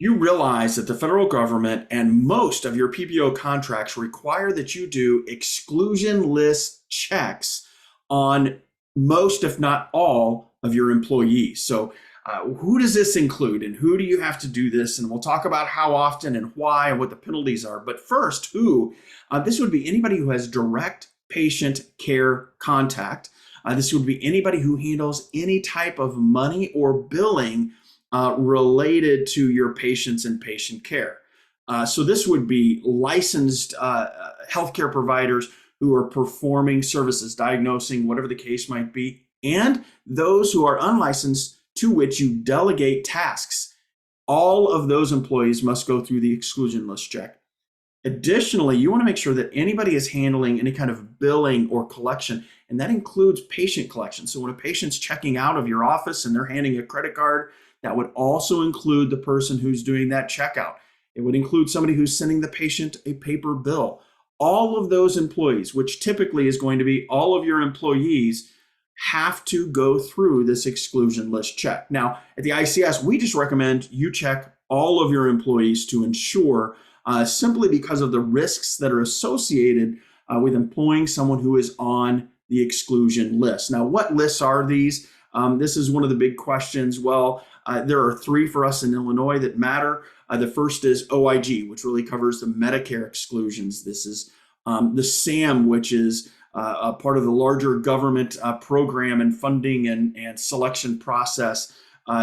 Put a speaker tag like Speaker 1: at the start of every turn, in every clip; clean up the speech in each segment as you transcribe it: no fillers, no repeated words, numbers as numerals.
Speaker 1: You realize that the federal government and most of your PPO contracts require that you do exclusion list checks on most, if not all, of your employees. So, who does this include and who do you have to do this? And we'll talk about how often and why and what the penalties are. But first, who? This would be anybody who has direct patient care contact. This would be anybody who handles any type of money or billing related to your patients and patient care. So this would be licensed healthcare providers who are performing services, diagnosing, whatever the case might be, and those who are unlicensed to which you delegate tasks. All of those employees must go through the exclusion list check. Additionally, you want to make sure that anybody is handling any kind of billing or collection, and that includes patient collection. So when a patient's checking out of your office and they're handing a credit card, that would also include the person who's doing that checkout. It would include somebody who's sending the patient a paper bill. All of those employees, which typically is going to be all of your employees, have to go through this exclusion list check. Now, at the ICS, we just recommend you check all of your employees to ensure, simply because of the risks that are associated with employing someone who is on the exclusion list. Now, what lists are these? This is one of the big questions. Well, there are three for us in Illinois that matter. The first is OIG, which really covers the Medicare exclusions. This is the SAM, which is a part of the larger government program and funding and selection process.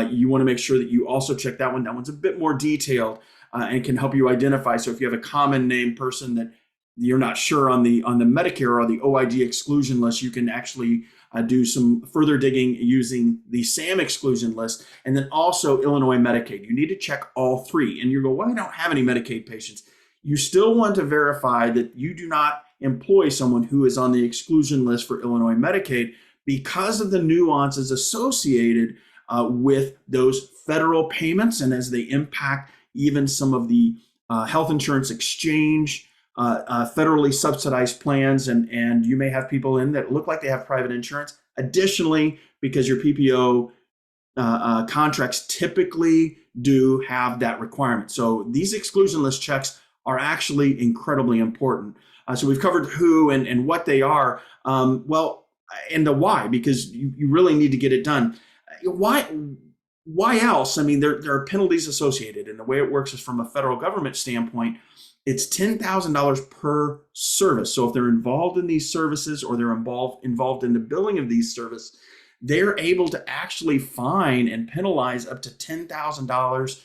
Speaker 1: You want to make sure that you also check that one. That one's a bit more detailed and can help you identify. So if you have a common name person that you're not sure on the Medicare or the OIG exclusion list, you can actually do some further digging using the SAM exclusion list, and then also Illinois Medicaid. You need to check all three. And you go, well, I don't have any Medicaid patients. You still want to verify that you do not employ someone who is on the exclusion list for Illinois Medicaid because of the nuances associated with those federal payments, and as they impact even some of the health insurance exchange, federally subsidized plans, and you may have people in that look like they have private insurance. Additionally, because your PPO contracts typically do have that requirement. So these exclusion list checks are actually incredibly important. So we've covered who and what they are, and the why, because you really need to get it done. Why else? I mean, there are penalties associated, and the way it works is from a federal government standpoint, it's $10,000 per service. So if they're involved in these services or they're involved in the billing of these services, they're able to actually fine and penalize up to $10,000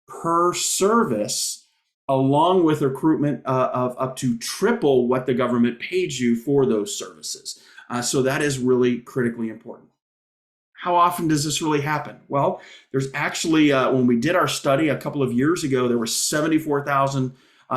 Speaker 1: per service, along with recruitment of up to triple what the government paid you for those services. So that is really critically important. How often does this really happen? Well, there's actually, when we did our study a couple of years ago, there were 74,000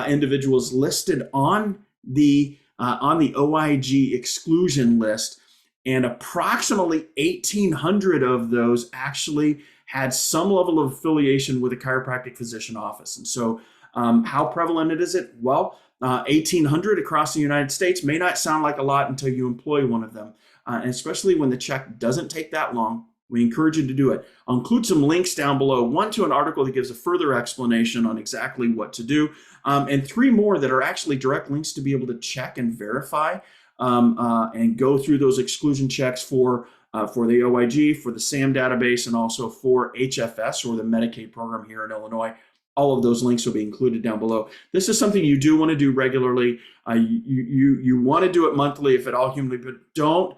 Speaker 1: individuals listed on the OIG exclusion list, and approximately 1,800 of those actually had some level of affiliation with a chiropractic physician office. And so how prevalent is it? Well, 1,800 across the United States may not sound like a lot until you employ one of them. And especially when the check doesn't take that long, we encourage you to do it. I'll include some links down below, one to an article that gives a further explanation on exactly what to do, and three more that are actually direct links to be able to check and verify and go through those exclusion checks for the OIG, for the SAM database, and also for HFS, or the Medicaid program here in Illinois. All of those links will be included down below. This is something you do want to do regularly. You want to do it monthly if at all humanly, but don't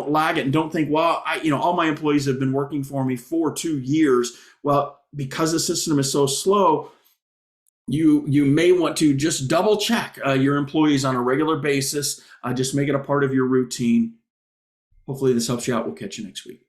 Speaker 1: lag it and don't think, well, all my employees have been working for me for 2 years. Well, because the system is so slow, you may want to just double check your employees on a regular basis. Just make it a part of your routine. Hopefully this helps you out. We'll catch you next week.